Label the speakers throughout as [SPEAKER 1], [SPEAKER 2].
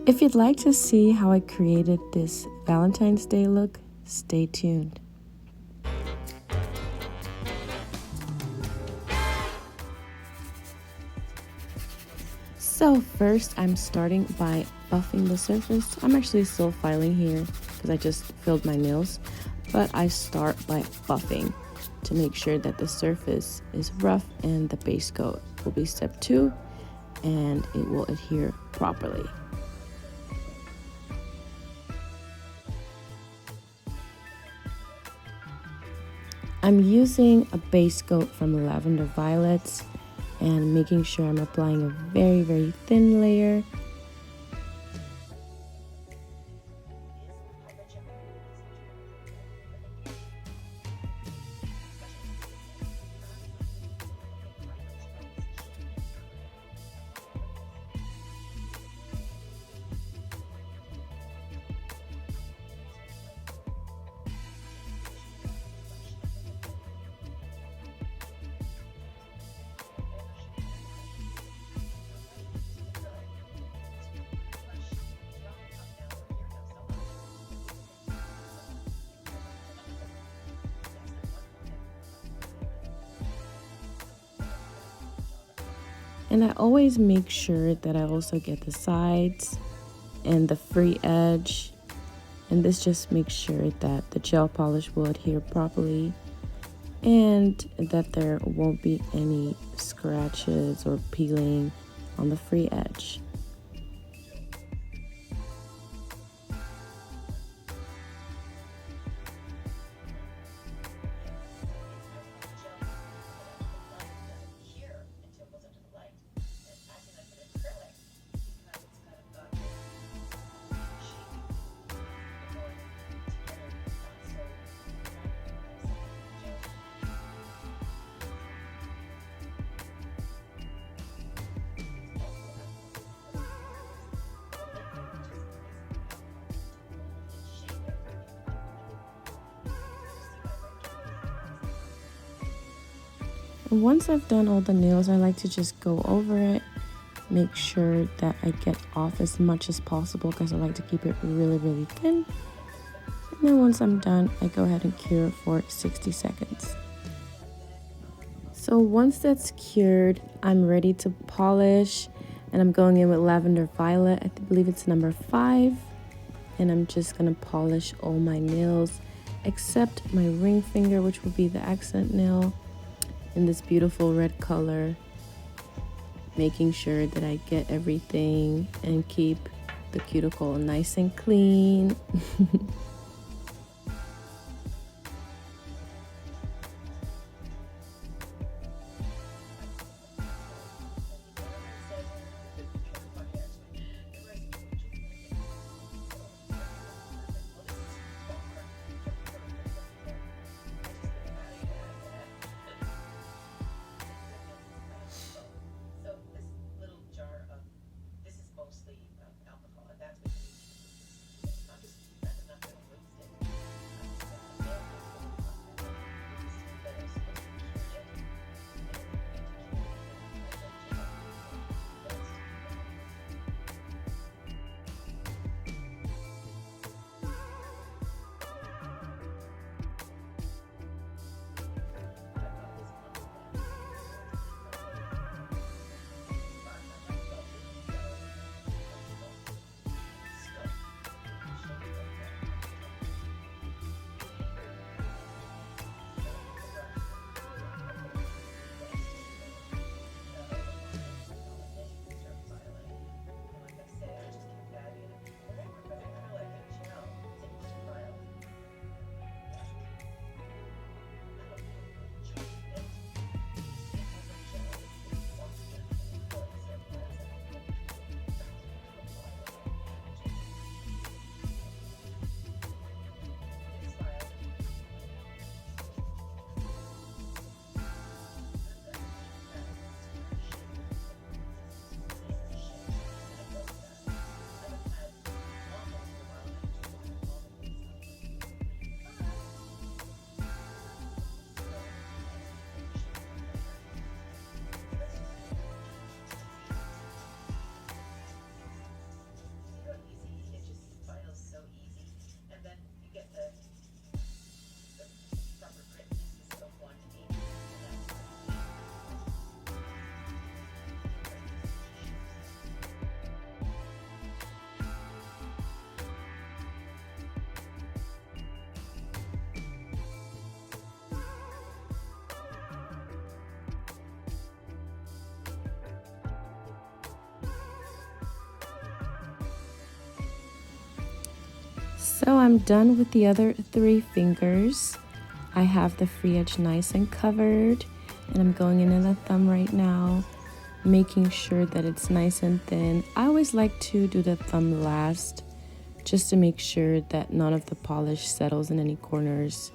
[SPEAKER 1] If you'd like to see how I created this Valentine's Day look, stay tuned. So first I'm starting by buffing the surface. I'm actually still filing here because I just filled my nails, but I start by buffing to make sure that the surface is rough and the base coat will be step 2 and it will adhere properly. I'm using a base coat from Lavender Violets and making sure I'm applying a very thin layer. And I always make sure that I also get the sides and the free edge. And this just makes sure that the gel polish will adhere properly and that there won't be any scratches or peeling on the free edge. And once I've done all the nails, I like to just go over it, make sure that I get off as much as possible because I like to keep it really thin. And then once I'm done, I go ahead and cure for 60 seconds. So once that's cured, I'm ready to polish, and I'm going in with Lavender Violet. I believe it's number 5. And I'm just gonna polish all my nails except my ring finger, which will be the accent nail in this beautiful red color, making sure that I get everything and keep the cuticle nice and clean. So I'm done with the other 3 fingers. I have the free edge nice and covered, and I'm going in the thumb right now, making sure that it's nice and thin. I always like to do the thumb last, just to make sure that none of the polish settles in any corners,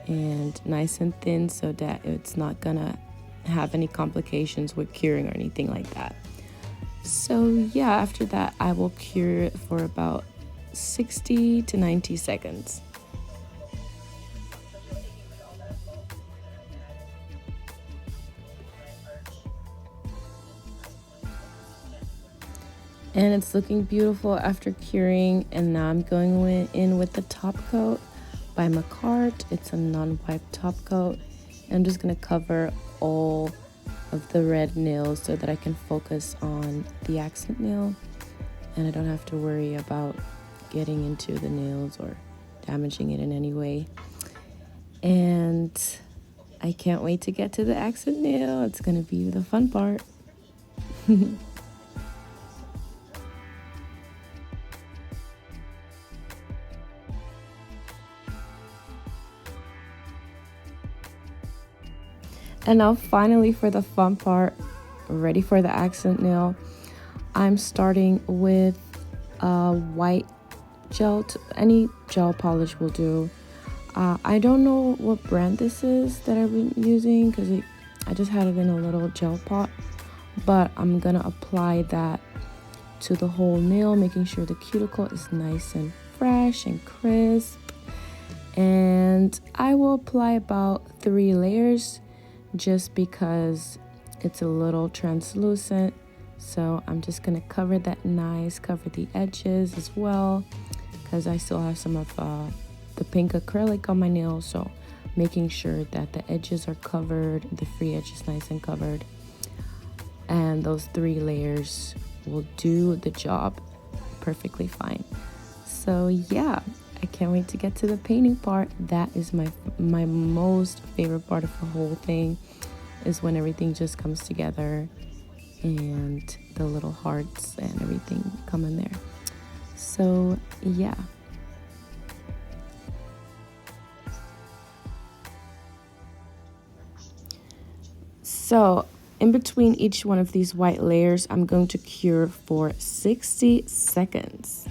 [SPEAKER 1] and nice and thin so that it's not gonna have any complications with curing or anything like that. So yeah, after that I will cure it for about 60 to 90 seconds. And it's looking beautiful after curing, and now I'm going in with the top coat by Macart. It's a non-wipe top coat. And I'm just going to cover all of the red nails so that I can focus on the accent nail, and I don't have to worry about getting into the nails or damaging it in any way. And I can't wait to get to the accent nail. It's going to be the fun part. And now finally for the fun part, ready for the accent nail. I'm starting with a white gel, any gel polish will do. I don't know what brand this is that I've been using because I just had it in a little gel pot, but I'm gonna apply that to the whole nail, making sure the cuticle is nice and fresh and crisp. And I will apply about 3 layers just because it's a little translucent. So I'm just gonna cover that nice, cover the edges as well, because I still have some of the pink acrylic on my nail, so making sure that the edges are covered, the free edge is nice and covered, and those 3 layers will do the job perfectly fine. So yeah, I can't wait to get to the painting part. That is my most favorite part of the whole thing, is when everything just comes together and the little hearts and everything come in there. So yeah. So in between each one of these white layers, I'm going to cure for 60 seconds.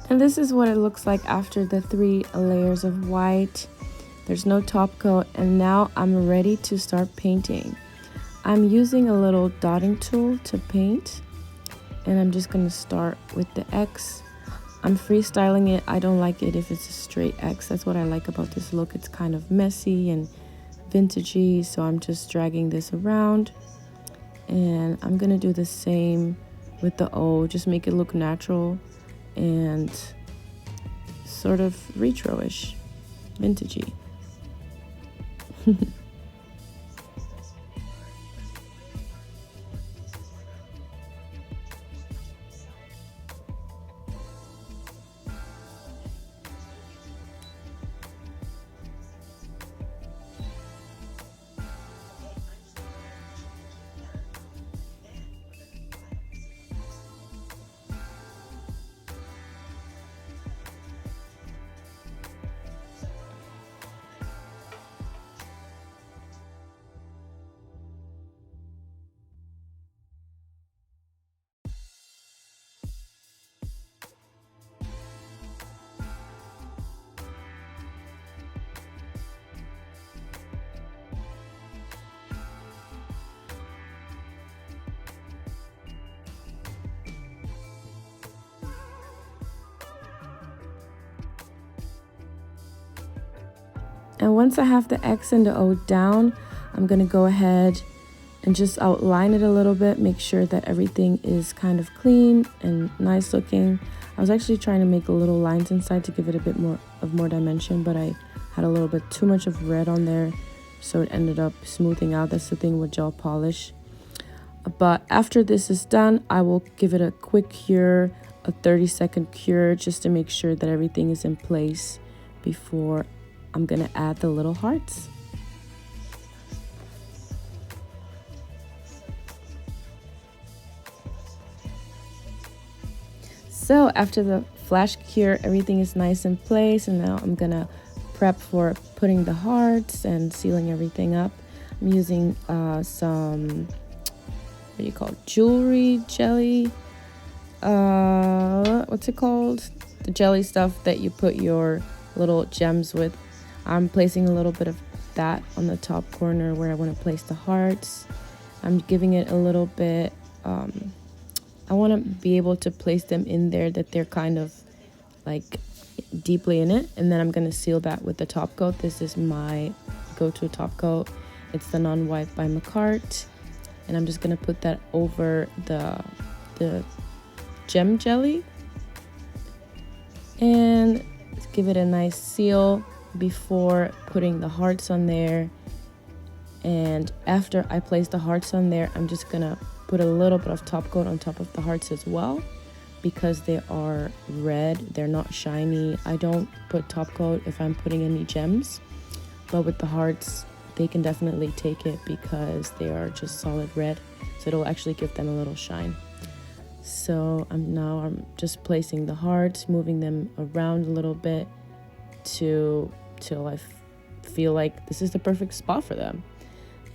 [SPEAKER 1] And this is what it looks like after the 3 layers of white. There's no top coat, and now I'm ready to start painting. I'm using a little dotting tool to paint, and I'm just going to start with the X. I'm freestyling it. I don't like it if it's a straight X. That's what I like about this look. It's kind of messy and vintagey, so I'm just dragging this around. And I'm going to do the same with the O, just make it look natural and sort of retro-ish, vintagey. And once I have the X and the O down, I'm going to go ahead and just outline it a little bit, make sure that everything is kind of clean and nice looking. I was actually trying to make little lines inside to give it a bit more dimension, but I had a little bit too much of red on there, so it ended up smoothing out. That's the thing with gel polish. But after this is done, I will give it a quick cure, a 30-second cure, just to make sure that everything is in place before I'm gonna add the little hearts. So after the flash cure, everything is nice in place, and now I'm gonna prep for putting the hearts and sealing everything up. I'm using some, what do you call it? Jewelry jelly. What's it called? The jelly stuff that you put your little gems with. I'm placing a little bit of that on the top corner where I want to place the hearts. I'm giving it a little bit, I want to be able to place them in there that they're kind of like deeply in it, and then I'm going to seal that with the top coat. This is my go-to top coat. It's the non-white by McCart, and I'm just going to put that over the gem jelly and give it a nice seal before putting the hearts on there. And after I place the hearts on there, I'm just gonna put a little bit of top coat on top of the hearts as well, because they are red, they're not shiny. I don't put top coat if I'm putting any gems, but with the hearts they can definitely take it because they are just solid red, so it'll actually give them a little shine. So I'm just placing the hearts, moving them around a little bit till I feel like this is the perfect spot for them.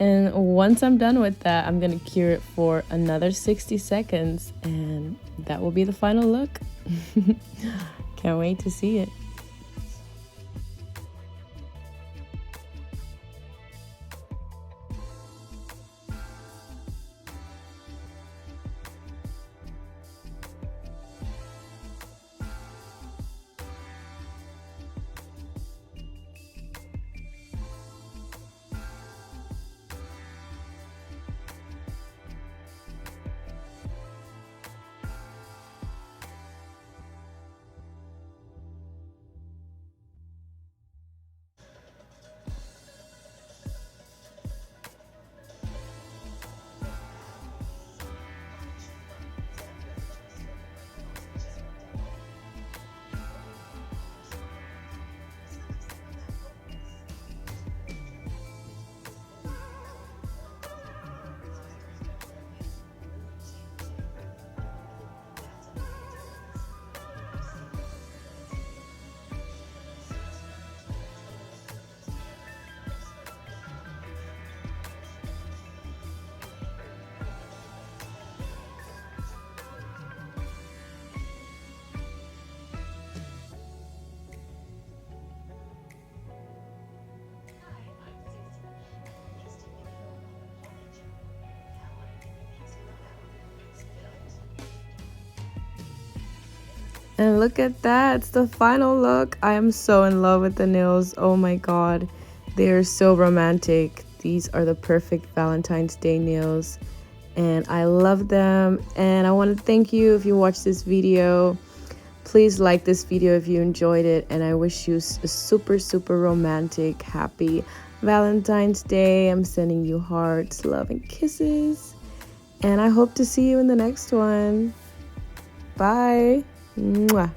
[SPEAKER 1] And once I'm done with that, I'm gonna cure it for another 60 seconds, and that will be the final look. Can't wait to see it. And look at that, it's the final look. I am so in love with the nails. Oh my god, they are so romantic. These are the perfect Valentine's Day nails, and I love them. And I want to thank you if you watched this video. Please like this video if you enjoyed it, and I wish you a super romantic, happy Valentine's Day. I'm sending you hearts, love, and kisses, and I hope to see you in the next one. Bye. Mwah.